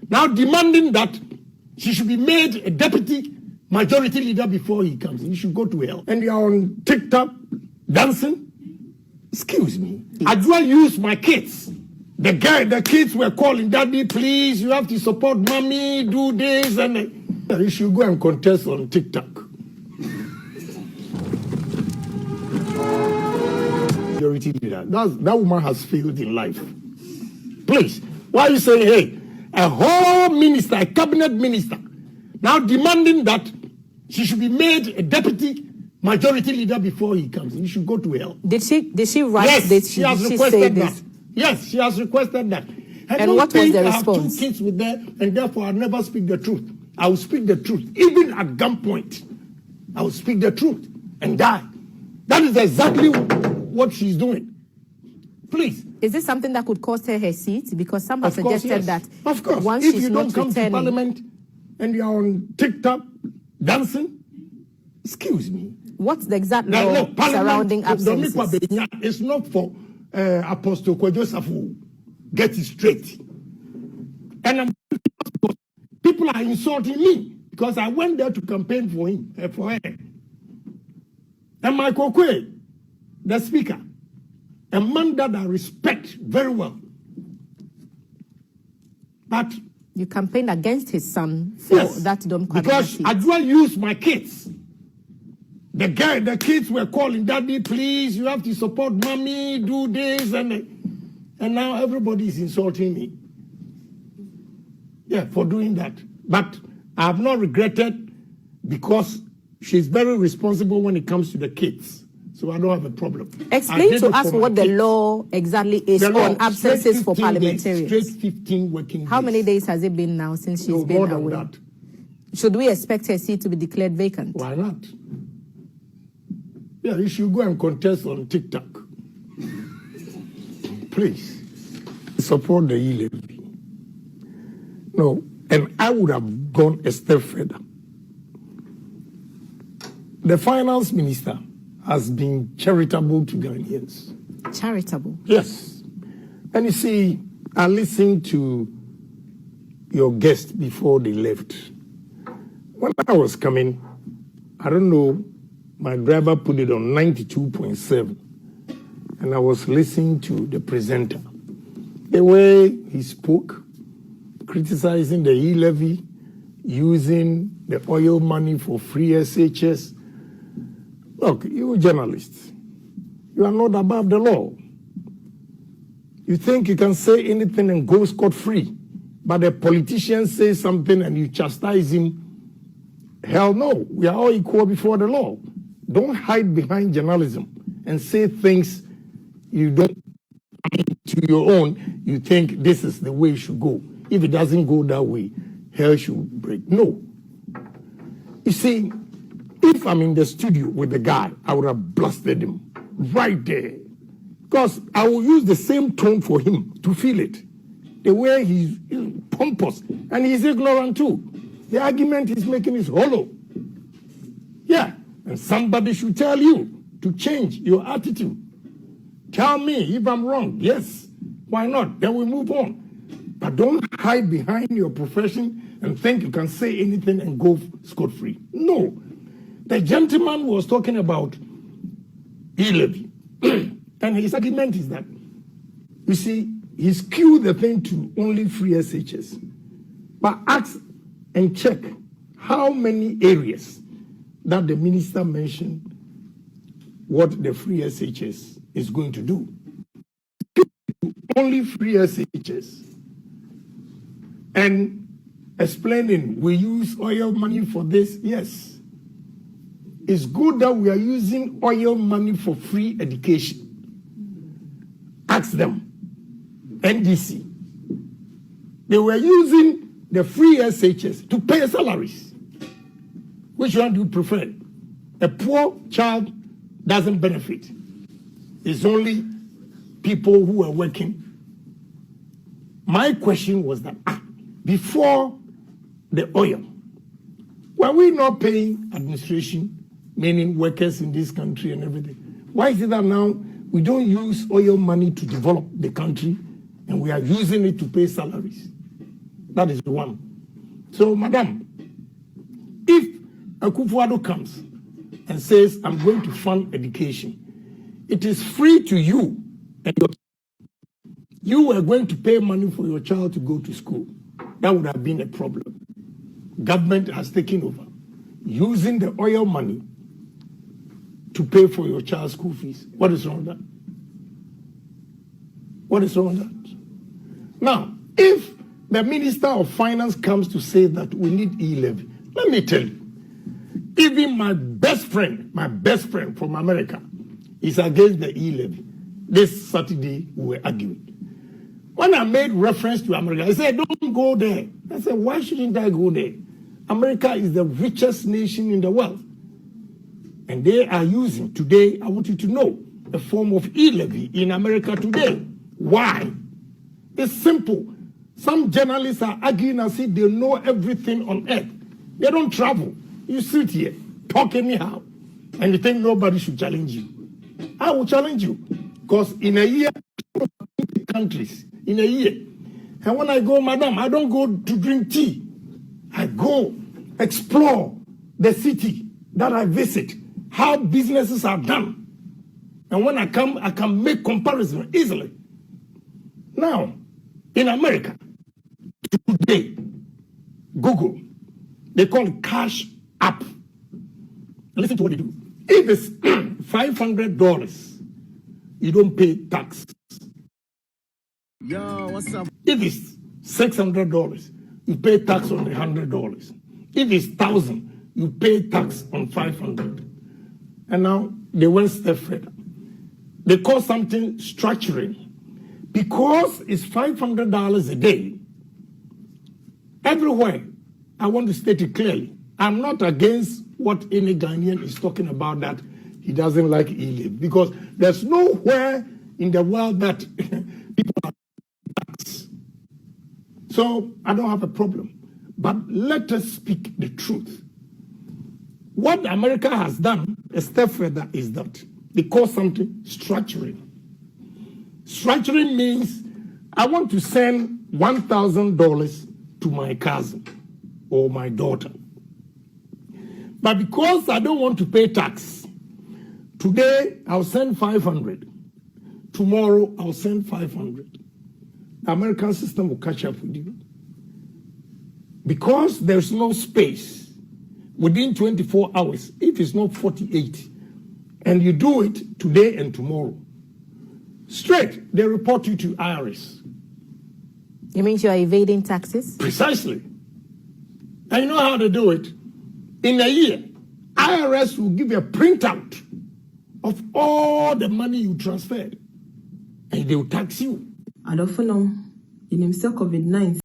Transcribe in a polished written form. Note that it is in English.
now demanding that she should be made a deputy majority leader before he comes. He should go to hell. And you're on TikTok dancing? Excuse me. I do use my kids. The kids were calling, Daddy, please, you have to support mommy, do this, and you should go and contest on TikTok. Majority leader. That woman has failed in life. Please, why are you saying, hey, a whole minister, a cabinet minister, now demanding that she should be made a deputy majority leader before he comes? He should go to hell. Did she write yes, this? She has requested that. Yes, she has requested that. And what was the response? I have 2 kids with her, and therefore I'll never speak the truth. I will speak the truth, even at gunpoint. I will speak the truth and die. That is exactly what she's doing. Please. Is this something that could cost her seat? Because some have suggested that. Of course. Once if she's you don't come returning, to Parliament and you're on TikTok dancing, excuse me. What's the exact law surrounding absence incți? It's not for Apostle DVə Get it straight. And people are insulting me because I went there to campaign for him, for her. And Michael Quay, the speaker, a man that I respect very well. But you campaigned against his son for that Dome because I do use my kids. The kids were calling, Daddy, please, you have to support mommy, do this, and now everybody is insulting me. Yeah, for doing that. But I have not regretted because she's very responsible when it comes to the kids. So I don't have a problem. Explain to us what the law exactly is on absences for parliamentarians. Straight 15 working days. How many days has it been now since she's been away? That. Should we expect her seat to be declared vacant? Why not? Yeah, you should go and contest on TikTok. Please, support the e-levy. No, and I would have gone a step further. The finance minister has been charitable to Ghanaians. Charitable? Yes. And you see, I listened to your guest before they left. When I was coming, I don't know, my driver put it on 92.7, and I was listening to the presenter. The way he spoke, criticizing the e-levy, using the oil money for free SHS. Look, you journalists, you are not above the law. You think you can say anything and go scot-free, but a politician says something and you chastise him. Hell no, we are all equal before the law. Don't hide behind journalism and say things you don't to your own. You think this is the way it should go. If it doesn't go that way, hell should break. No. You see, if I'm in the studio with the guy, I would have blasted him right there. Because I will use the same tone for him to feel it. The way he's pompous and he's ignorant too. The argument he's making is hollow. Yeah. And somebody should tell you to change your attitude. Tell me if I'm wrong. Yes. Why not? Then we move on. But don't hide behind your profession and think you can say anything and go scot-free. No. The gentleman was talking about e-levy. And his argument is that, you see, he skewed the thing to only free SHS. But ask and check how many areas that the minister mentioned what the free SHS is going to do. Only free SHS. And explaining, we use oil money for this. Yes. It's good that we are using oil money for free education. Ask them. NDC. They were using the free SHS to pay salaries. Which one do you prefer? A poor child doesn't benefit. It's only people who are working. My question was that before the oil, were we not paying administration, meaning workers in this country and everything? Why is it that now we don't use oil money to develop the country and we are using it to pay salaries? That is one. So, madam, if Akufo-Addo comes and says, I'm going to fund education, it is free to you and you were going to pay money for your child to go to school. That would have been a problem. Government has taken over, using the oil money to pay for your child's school fees. What is wrong with that? What is wrong with that? Now, if the Minister of Finance comes to say that we need e-levy, let me tell you, even my best friend from America is against the e-levy. This Saturday, we were arguing. When I made reference to America, I said, don't go there. I said, why shouldn't I go there? America is the richest nation in the world. And they are using, today, I want you to know, a form of e-levy in America today. Why? It's simple. Some journalists are arguing and say they know everything on earth. They don't travel. You sit here, talk anyhow, and you think nobody should challenge you. I will challenge you. Because in a year, countries, in a year. And when I go, madam, I don't go to drink tea. I go explore the city that I visit, how businesses are done. And when I come, I can make comparison easily. Now, in America, today, Google, they call it Cash App. Listen to what they do. If it's $500, you don't pay tax. Yo, what's up? If it's $600, you pay tax on the $100. If it's $1,000, you pay tax on $500. And now they went a step further. They call something structuring. Because it's $500 a day, everywhere, I want to state it clearly, I'm not against what any Ghanaian is talking about that he doesn't like e-levy, because there's nowhere in the world that people are taxed. So I don't have a problem. But let us speak the truth. What America has done, a step further, is that they call something structuring. Structuring means I want to send $1,000 to my cousin or my daughter. But because I don't want to pay tax, today I'll send $500. Tomorrow I'll send $500. The American system will catch up with you. Because there's no space within 24 hours, if it's not 48, and you do it today and tomorrow, straight, they report you to IRS. You mean you are evading taxes? Precisely. And you know how they do it? In a year, IRS will give you a printout of all the money you transferred, and they will tax you. Adolfo, you know, COVID-19.